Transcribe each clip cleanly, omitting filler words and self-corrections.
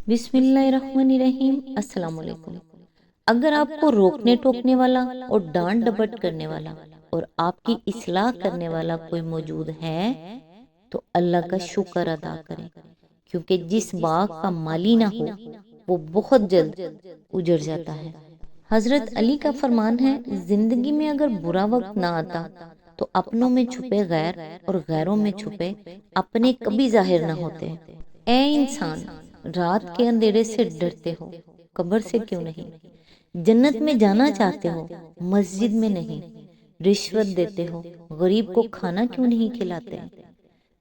بسم اللہ الرحمن الرحیم۔ السلام علیکم۔ اگر آپ کو روکنے ٹوکنے والا اور ڈانٹ ڈپٹ کرنے والا اور آپ کی اصلاح کرنے والا کوئی موجود ہے تو اللہ کا شکر ادا کریں، کیونکہ جس باغ کا مالی نہ ہو وہ بہت جلد اجڑ جاتا ہے۔ حضرت علی کا فرمان ہے، زندگی میں اگر برا وقت نہ آتا تو اپنوں میں چھپے غیر اور غیروں میں چھپے اپنے کبھی ظاہر نہ ہوتے۔ اے انسان، رات کے اندھیرے سے ڈرتے ہو، قبر سے کیوں نہیں؟ جنت میں جانا چاہتے ہو، مسجد میں نہیں؟ رشوت دیتے ہو، غریب کو کھانا کیوں نہیں کھلاتے؟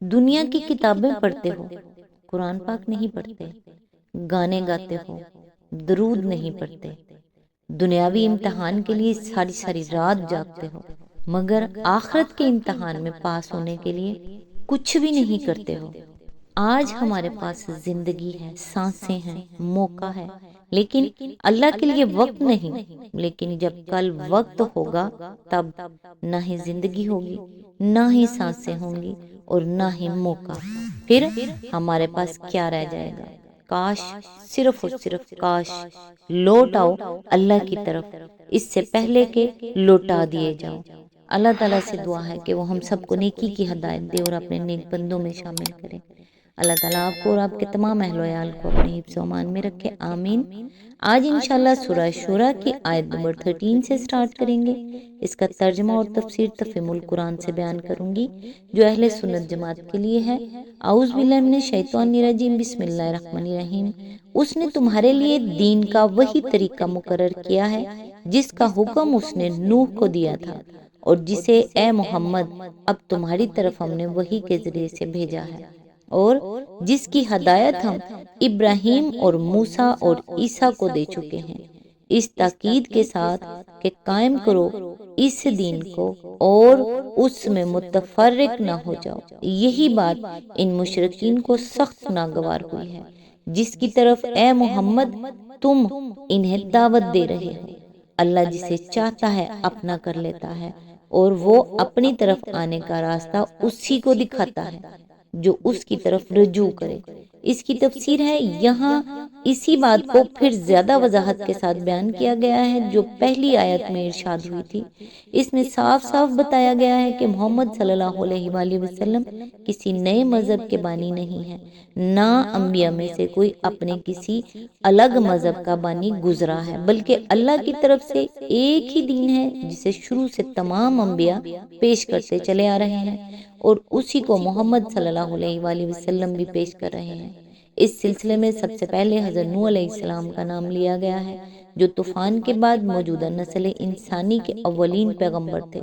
دنیا کی کتابیں پڑھتے ہو، قرآن پاک نہیں پڑھتے؟ گانے گاتے ہو، درود نہیں پڑھتے؟ دنیاوی امتحان کے لیے ساری ساری رات جاگتے ہو، مگر آخرت کے امتحان میں پاس ہونے کے لیے کچھ بھی نہیں کرتے ہو۔ آج ہمارے پاس زندگی ہے، سانسیں ہیں، موقع ہے، لیکن اللہ کے لیے وقت نہیں۔ لیکن جب کل وقت ہوگا تب نہ ہی زندگی ہوگی، نہ ہی سانسیں ہوں گی اور نہ ہی موقع۔ پھر ہمارے پاس کیا رہ جائے گا؟ کاش، صرف اور صرف کاش لوٹ آؤ اللہ کی طرف اس سے پہلے کہ لوٹا دیے جاؤ۔ اللہ تعالیٰ سے دعا ہے کہ وہ ہم سب کو نیکی کی ہدایت دے اور اپنے نیک بندوں میں شامل کرے۔ اللہ تعالیٰ آپ کو اور آپ کے تمام اہل و عیال کو اپنے حفظ و امان میں رکھے، آمین۔ آج انشاءاللہ سورہ شورہ کی آیت نمبر 13 سے سٹارٹ کریں گے۔ اس کا ترجمہ اور تفسیر تفہیم القرآن سے بیان کروں گی جو اہل سنت جماعت کے لیے ہے۔ اعوذ باللہ من الشیطان الرجیم، بسم اللہ الرحمن الرحیم۔ اس نے تمہارے لیے دین کا وہی طریقہ مقرر کیا ہے جس کا حکم اس نے نوح کو دیا تھا، اور جسے اے محمد اب تمہاری طرف ہم نے وحی کے ذریعے سے بھیجا ہے، اور جس کی ہدایت ہم ابراہیم اور موسیٰ اور عیسیٰ کو دے چکے ہیں، اس تاکید کے ساتھ کہ قائم کرو اس دین کو اور اس میں متفرق نہ ہو جاؤ۔ یہی بات ان مشرکین کو سخت ناگوار ہوئی ہے جس کی طرف اے محمد تم انہیں دعوت دے رہے ہو۔ اللہ جسے چاہتا ہے اپنا کر لیتا ہے، اور وہ اپنی طرف آنے کا راستہ اسی کو دکھاتا ہے جو اس کی طرف رجوع کرے۔ اس کی تفسیر ہے، یہاں اسی بات کو پھر زیادہ وضاحت کے ساتھ بیان کیا گیا ہے جو پہلی آیت میں ارشاد ہوئی تھی۔ اس میں صاف صاف بتایا گیا ہے کہ محمد صلی اللہ علیہ وآلہ وسلم کسی نئے مذہب کے بانی نہیں ہے، نہ انبیاء میں سے کوئی اپنے کسی الگ مذہب کا بانی گزرا ہے، بلکہ اللہ کی طرف سے ایک ہی دین ہے جسے شروع سے تمام انبیاء پیش کرتے چلے آ رہے ہیں، اور اسی کو محمد صلی اللہ علیہ وآلہ وسلم بھی پیش کر رہے ہیں۔ اس سلسلے میں سب سے پہلے حضرت نوح علیہ السلام کا نام لیا گیا ہے جو طوفان کے بعد موجودہ نسل انسانی کے اولین پیغمبر تھے۔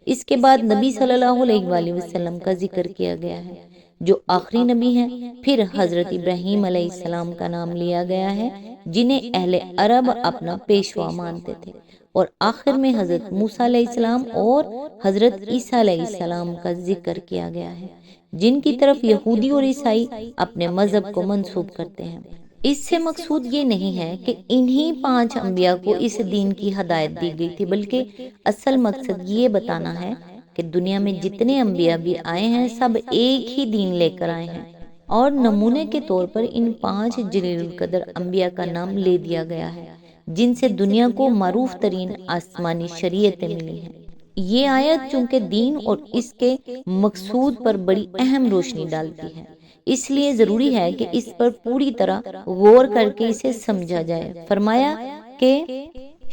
اس کے بعد نبی صلی اللہ علیہ وآلہ وسلم کا ذکر کیا گیا ہے جو آخری نبی ہیں۔ پھر حضرت ابراہیم علیہ السلام کا نام لیا گیا ہے جنہیں اہل عرب اپنا پیشوا مانتے تھے، اور آخر میں حضرت موسیٰ علیہ السلام اور حضرت عیسیٰ علیہ السلام کا ذکر کیا گیا ہے جن کی طرف یہودی اور عیسائی اپنے مذہب کو منسوب کرتے ہیں۔ اس سے مقصود یہ نہیں ہے کہ انہی 5 انبیاء کو اس دین کی ہدایت دی گئی تھی، بلکہ اصل مقصد یہ بتانا ہے کہ دنیا میں جتنے انبیاء بھی آئے ہیں سب ایک ہی دین لے کر آئے ہیں، اور نمونے کے طور پر ان 5 جلیل القدر انبیاء کا نام لے دیا گیا ہے جن سے دنیا کو معروف ترین آسمانی شریعتیں ملی ہیں۔ یہ آیت چونکہ دین اور اس کے مقصود پر بڑی اہم روشنی ڈالتی ہے، اس لیے ضروری ہے کہ اس پر پوری طرح غور کر کے اسے سمجھا جائے۔ فرمایا کہ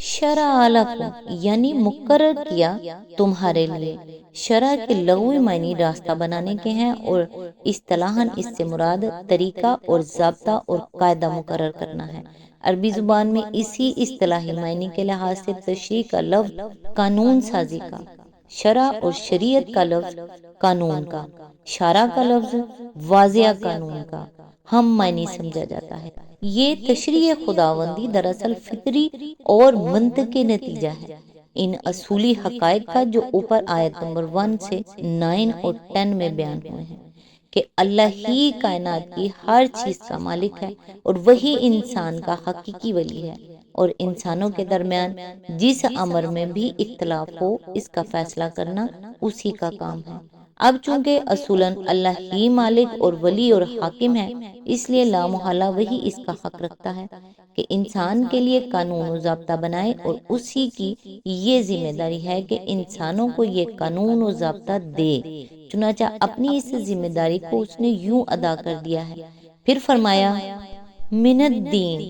شرع لکم یعنی مقرر کیا تمہارے لیے۔ شرع کے لغوی معنی راستہ بنانے کے ہیں، اور اصطلاحاً اس سے مراد طریقہ اور ضابطہ اور قاعدہ مقرر کرنا ہے۔ عربی زبان میں اسی اصطلاحی معنی کے لحاظ سے تشریع کا لفظ قانون سازی کا، شرع اور شریعت کا لفظ قانون کا، شرع کا لفظ واضح قانون کا ہم معنی سمجھا جاتا ہے۔ یہ تشریع خداوندی دراصل فطری اور منطقی نتیجہ ہے ان اصولی حقائق کا جو اوپر آیت نمبر 1 سے 9 اور 10 میں بیان ہوئے ہیں کہ اللہ ہی کائنات کی ہر چیز کا مالک ہے، اور وہی انسان کا حقیقی ولی ہے، اور انسانوں کے درمیان جس امر میں بھی اختلاف ہو اس کا فیصلہ کرنا اسی کا کام ہے۔ اب چونکہ اصولاً اللہ ہی مالک اور ولی اور حاکم ہے، اس لیے لامحالہ وہی اس کا حق رکھتا ہے کہ انسان کے لیے قانون و ضابطہ بنائے، اور اسی کی یہ ذمہ داری ہے کہ انسانوں کو یہ قانون و ضابطہ دے۔ چنانچہ اپنی اس ذمہ داری کو اس نے یوں ادا کر دیا ہے۔ پھر فرمایا من الدین،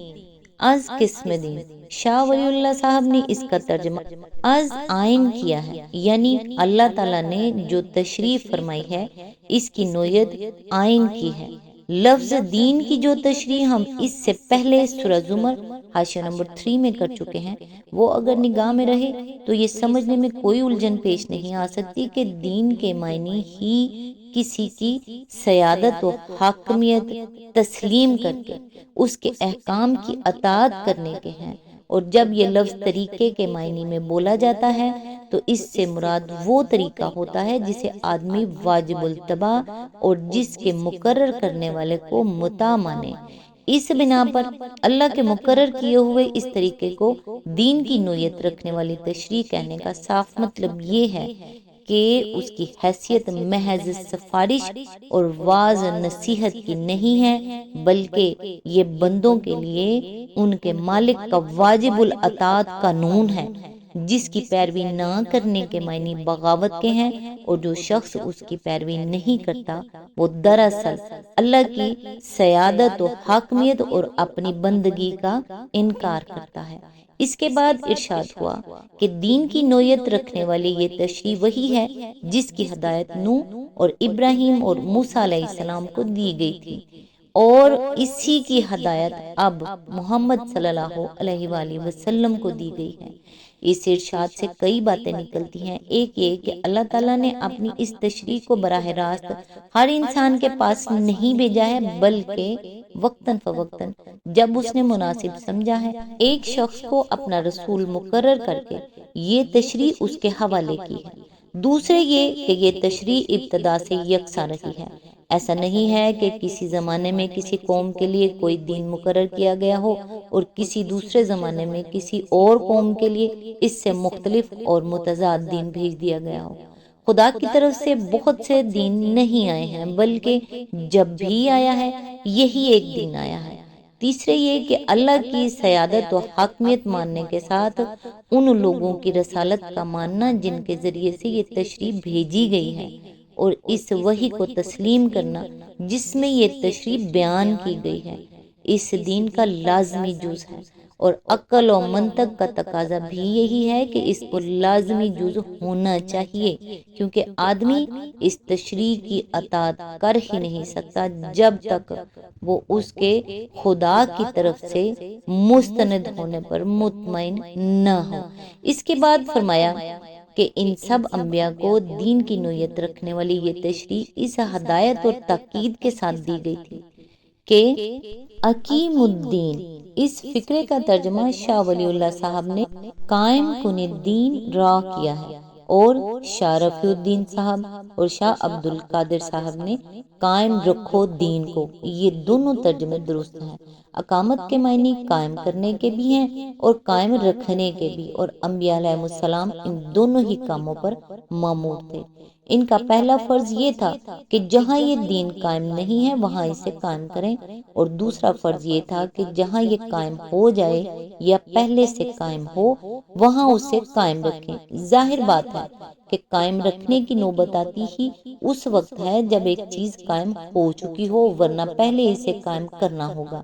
از قسم دین۔ شاہ ولی اللہ صاحب نے اس کا ترجمہ از آئین کیا ہے، یعنی اللہ تعالیٰ نے جو تشریح فرمائی ہے اس کی نوعیت آئین کی ہے۔ لفظ دین کی جو تشریح ہم اس سے پہلے سورہ زمر حاشیہ نمبر 3 میں کر چکے ہیں، وہ اگر نگاہ میں رہے تو یہ سمجھنے میں کوئی الجھن پیش نہیں آ سکتی کہ دین کے معنی ہی کسی کی سیادت و حاکمیت تسلیم کر کے اس کے احکام کی اطاعت کرنے کے ہیں، اور جب یہ لفظ طریقے کے معنی میں بولا جاتا ہے تو اس سے مراد وہ طریقہ ہوتا ہے جسے آدمی واجب الاتباع اور جس کے مقرر کرنے والے کو مطاع مانے۔ اس بنا پر اللہ کے مقرر کیے ہوئے اس طریقے کو دین کی نوعیت رکھنے والی تشریح کہنے کا صاف مطلب یہ ہے کہ اس کی حیثیت محض سفارش اور واعظ نصیحت کی نہیں ہے، بلکہ یہ بندوں کے لیے ان کے مالک کا واجب الاطاعت قانون ہے، جس کی پیروی نہ کرنے کے معنی بغاوت کے ہیں، اور جو شخص اس کی پیروی نہیں کرتا وہ دراصل اللہ کی سیادت و حاکمیت اور اپنی بندگی کا انکار کرتا ہے۔ اس کے بعد ارشاد ہوا کہ دین کی نوعیت رکھنے والی یہ تشریح وہی ہے جس کی ہدایت نوح اور ابراہیم اور موسیٰ علیہ السلام کو دی گئی تھی، اور اسی کی ہدایت اب محمد صلی اللہ علیہ وآلہ وسلم کو دی گئی ہے۔ اس ارشاد سے کئی باتیں نکلتی ہیں۔ ایک یہ کہ اللہ تعالیٰ نے اپنی اس تشریح کو براہ راست ہر انسان کے پاس نہیں بھیجا ہے، بلکہ وقتاً فوقتاً جب اس نے مناسب سمجھا ہے ایک شخص کو اپنا رسول مقرر کر کے یہ تشریح اس کے حوالے کی ہے۔ دوسرے یہ کہ یہ تشریح ابتدا سے یکساں رہی ہے۔ ایسا نہیں ہے کہ کسی زمانے میں کسی قوم کے لیے کوئی دین مقرر کیا گیا ہو اور کسی دوسرے زمانے میں کسی اور قوم کے لیے اس سے مختلف اور متضاد دین بھیج دیا گیا ہو۔ خدا کی طرف سے بہت سے دین نہیں آئے ہیں، بلکہ جب بھی آیا ہے یہی ایک دین آیا ہے۔ تیسرے یہ کہ اللہ کی سیادت و حاکمیت ماننے کے ساتھ ان لوگوں کی رسالت کا ماننا جن کے ذریعے سے یہ تشریح بھیجی گئی ہے، اور اس وحی کو تسلیم کرنا جس میں یہ تشریح بیان کی گئی ہے، اس دین کا لازمی جز ہے، اور عقل و منطق کا تقاضا بھی یہی ہے کہ اس کو لازمی جز ہونا چاہیے، کیونکہ آدمی اس تشریح کی اطاعت کر ہی نہیں سکتا جب تک وہ اس کے خدا کی طرف سے مستند ہونے پر مطمئن نہ ہو۔ اس کے بعد فرمایا کہ ان سب انبیاء کو دین کی نوعیت رکھنے والی یہ تشریح اس ہدایت اور تاکید کے ساتھ دی گئی تھی کہ اقیم الدین۔ اس فقرے کا ترجمہ شاہ ولی اللہ صاحب نے قائم کن الدین را کیا ہے، اور شاہ رفیع الدین صاحب اور شاہ عبد القادر صاحب نے قائم رکھو دین کو۔ یہ دونوں ترجمے درست ہیں۔ اقامت کے معنی قائم کرنے کے بھی ہیں اور قائم رکھنے کے بھی، اور انبیاء علیہ السلام ان دونوں ہی کاموں پر مامور تھے۔ ان کا پہلا فرض یہ تھا کہ جہاں یہ دین قائم نہیں ہے وہاں اسے قائم کریں، اور دوسرا فرض یہ تھا کہ جہاں یہ قائم ہو جائے یا پہلے سے قائم ہو وہاں اسے قائم رکھیں۔ ظاہر بات ہے کہ قائم رکھنے کی نوبت آتی ہی اس وقت ہے جب ایک چیز قائم ہو چکی ہو، ورنہ پہلے اسے قائم کرنا ہوگا،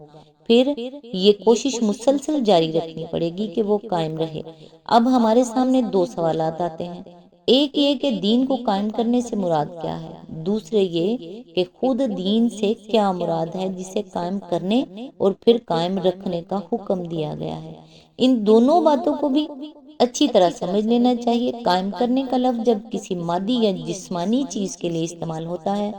پھر یہ کوشش مسلسل جاری رکھنی پڑے گی کہ وہ قائم رہے۔ اب ہمارے سامنے دو سوالات آتے ہیں، ایک یہ کہ دین کو قائم کرنے سے مراد کیا ہے، دوسرے یہ کہ خود دین سے کیا مراد ہے جسے قائم کرنے اور پھر قائم رکھنے کا حکم دیا گیا ہے۔ ان دونوں باتوں کو بھی اچھی طرح سمجھ لینا چاہیے۔ قائم کرنے کا لفظ جب کسی مادی یا جسمانی چیز کے لیے استعمال ہوتا ہے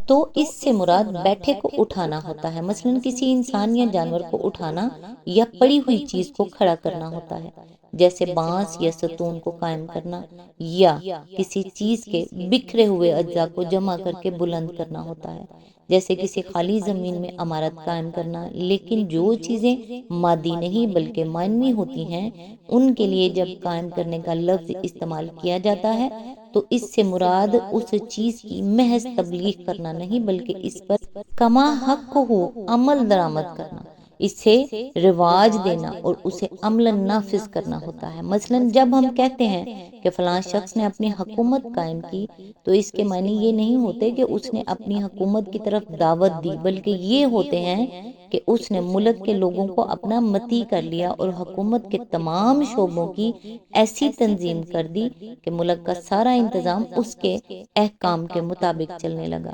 تو اس سے مراد بیٹھے کو اٹھانا ہوتا ہے، مثلا کسی انسان یا جانور کو اٹھانا یا پڑی ہوئی چیز کو کھڑا کرنا ہوتا ہے، جیسے بانس یا ستون کو قائم کرنا، یا کسی چیز کے بکھرے ہوئے اجزاء کو جمع کر کے بلند کرنا ہوتا ہے۔ جیسے کسی خالی زمین میں عمارت قائم کرنا، لیکن جو چیزیں مادی نہیں بلکہ معنوی ہوتی ہیں ان کے لیے جب قائم کرنے کا لفظ استعمال کیا جاتا ہے تو اس سے مراد اس چیز کی محض تبلیغ کرنا نہیں بلکہ اس پر کما حق ہو عمل درآمد کرنا، اسے رواج دینا اور اسے عملاً نافذ کرنا ہوتا ہے۔ مثلاً جب ہم کہتے ہیں کہ فلاں شخص نے اپنی حکومت قائم کی تو اس کے معنی یہ نہیں ہوتے کہ اس نے اپنی حکومت کی طرف دعوت دی، بلکہ یہ ہوتے ہیں کہ اس نے ملک کے لوگوں کو اپنا مطیع کر لیا اور حکومت کے تمام شعبوں کی ایسی تنظیم کر دی کہ ملک کا سارا انتظام اس کے احکام کے مطابق چلنے لگا۔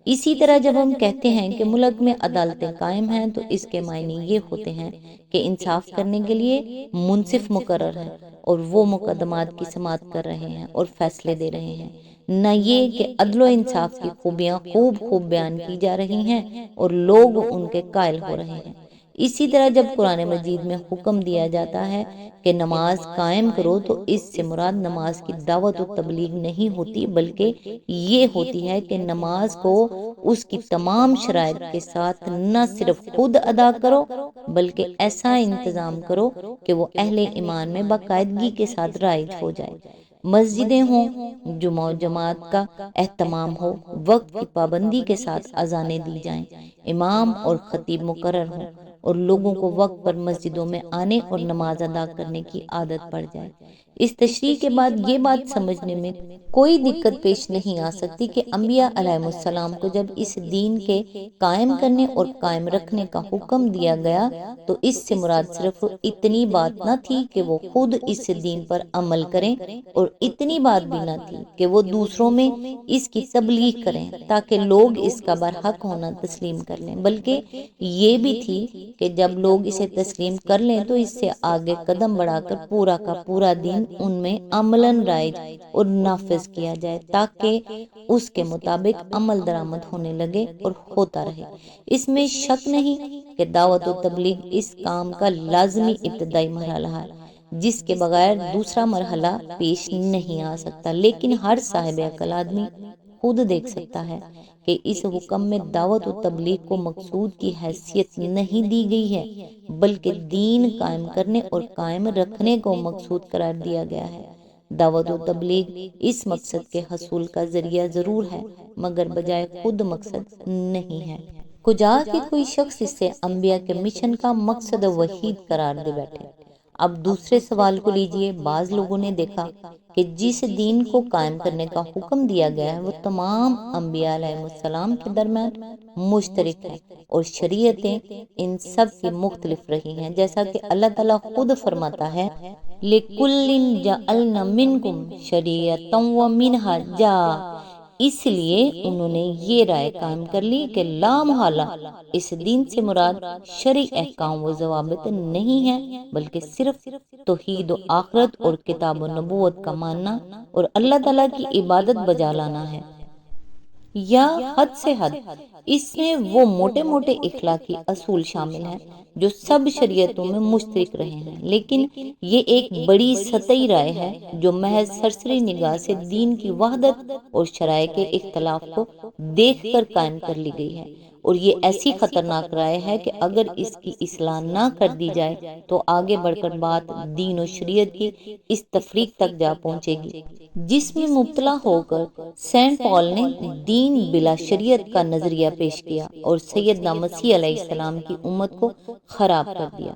اسی طرح جب ہم کہتے ہیں کہ ملک میں عدالتیں قائم ہیں تو اس کے معنی یہ ہوتے ہیں کہ انصاف کرنے کے لیے منصف مقرر ہیں اور وہ مقدمات کی سماعت کر رہے ہیں اور فیصلے دے رہے ہیں، نہ یہ کہ عدل و انصاف کی خوبیاں خوب بیان کی جا رہی ہیں اور لوگ ان کے قائل ہو رہے ہیں۔ اسی طرح جب قرآن مجید میں حکم دیا جاتا ہے کہ نماز قائم کرو تو اس سے مراد نماز کی دعوت و تبلیغ نہیں ہوتی بلکہ یہ ہوتی ہے کہ نماز کو اس کی تمام شرائط کے ساتھ نہ صرف خود ادا کرو بلکہ ایسا انتظام کرو کہ وہ اہل ایمان میں باقاعدگی کے ساتھ رائج ہو جائے، مسجدیں ہوں، جمعہ و جماعت کا اہتمام ہو، وقت کی پابندی کے ساتھ اذانیں دی جائیں، امام اور خطیب مقرر ہوں اور لوگوں کو وقت پر مسجدوں میں آنے اور نماز ادا کرنے کی عادت پڑ جائے۔ اس تشریح کے بعد یہ بات سمجھنے میں کوئی دقت پیش نہیں آ سکتی کہ انبیاء علیہ السلام کو جب اس دین کے قائم کرنے اور قائم رکھنے کا حکم دیا گیا تو اس سے مراد صرف اتنی بات نہ تھی کہ وہ خود اس دین پر عمل کریں اور اتنی بات بھی نہ تھی کہ وہ دوسروں میں اس کی تبلیغ کریں تاکہ لوگ اس کا برحق ہونا تسلیم کر لیں، بلکہ یہ بھی تھی کہ جب لوگ اسے تسلیم کر لیں تو اس سے آگے قدم بڑھا کر پورا کا پورا دین ان میں عملاً رائج اور نافذ کیا جائے تاکہ اس کے مطابق عمل درآمد ہونے لگے اور ہوتا رہے۔ اس میں شک نہیں کہ دعوت و تبلیغ اس کام کا لازمی ابتدائی مرحلہ ہے جس کے بغیر دوسرا مرحلہ پیش نہیں آ سکتا، لیکن ہر صاحب عقل آدمی خود دیکھ سکتا ہے کہ اس حکم میں دعوت و تبلیغ کو مقصود کی حیثیت نہیں دی گئی ہے بلکہ دین قائم کرنے اور قائم رکھنے کو مقصود قرار دیا گیا ہے۔ دعوت و تبلیغ اس مقصد کے حصول کا ذریعہ ضرور ہے مگر بجائے خود مقصد نہیں ہے۔ کجا کہ کوئی شخص اسے انبیاء کے مشن کا مقصد وحید قرار دے بیٹھے۔ اب دوسرے سوال کو لیجئے، بعض لوگوں نے دیکھا کہ جس دین کو قائم کرنے کا حکم دیا گیا ہے وہ تمام انبیاء علیہ السلام کے درمیان مشترک ہے اور شریعتیں ان سب کی مختلف رہی ہیں، جیسا کہ اللہ تعالیٰ خود فرماتا ہے لِكُلٍّ جَعَلْنَا مِنْكُمْ شَرِيعَةً وَمِنْهَاجًا، اس لیے انہوں نے یہ رائے قائم کر لی کہ لا محالہ اس دین سے مراد شرعی احکام و ضوابط نہیں ہے بلکہ صرف توحید و آخرت اور کتاب و نبوت کا ماننا اور اللہ تعالیٰ کی عبادت بجا لانا ہے، یا حد سے حد اس میں وہ موٹے موٹے اخلاقی اصول شامل ہیں جو سب شریعتوں میں مشترک رہے ہیں، لیکن یہ ایک بڑی سطحی رائے ہے جو محض سرسری نگاہ سے دین کی وحدت اور شرائع کے اختلاف کو دیکھ کر قائم کر لی گئی ہے، اور یہ ایسی خطرناک رائے ہے کہ اگر اس کی اصلاح نہ کر دی جائے تو آگے بڑھ کر بات دین و شریعت کی اس تفریق تک جا پہنچے گی جس میں مبتلا ہو کر سینٹ پال نے دین بلا شریعت کا نظریہ پیش کیا اور سیدنا مسیح علیہ السلام کی امت کو خراب کر دیا۔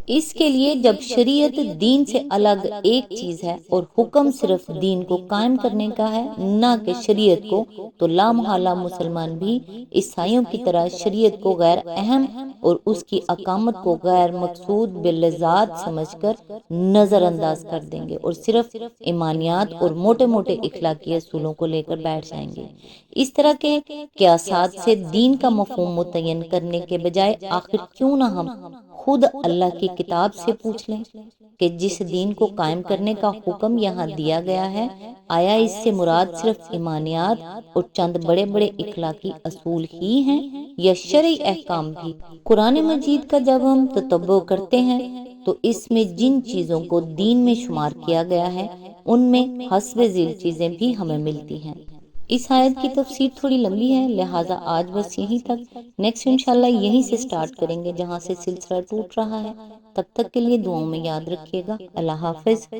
اس کے لیے جب شریعت دین سے الگ ایک چیز ہے اور حکم صرف دین کو قائم کرنے کا ہے نہ کہ شریعت کو، تو لا محالہ مسلمان بھی عیسائیوں کی طرح شریعت کو غیر اہم اور اس کی اقامت کو غیر مقصود بالذات سمجھ کر نظر انداز کر دیں گے اور صرف ایمانیات اور موٹے موٹے اخلاقی اصولوں کو لے کر بیٹھ جائیں گے۔ اس طرح کے قیاسات سے دین کا مفہوم متعین کرنے کے بجائے آخر کیوں نہ ہم خود اللہ کی کتاب سے پوچھ لیں کہ جس دین کو قائم کرنے کا حکم یہاں دیا گیا ہے آیا اس سے مراد صرف ایمانیات اور چند بڑے بڑے اخلاقی اصول ہی ہیں یا شرعی احکام بھی؟ قرآن مجید کا جب ہم تتبع کرتے ہیں تو اس میں جن چیزوں کو دین میں شمار کیا گیا ہے ان میں حسب ذیل چیزیں بھی ہمیں ملتی ہیں۔ اس آیت کی تفسیر تھوڑی لمبی ہے، لہٰذا آج بس یہیں تک، نیکسٹ انشاءاللہ یہیں سے سٹارٹ کریں گے جہاں سے سلسلہ ٹوٹ رہا ہے۔ تب تک کے لیے دعاؤں میں یاد رکھیے گا۔ اللہ حافظ۔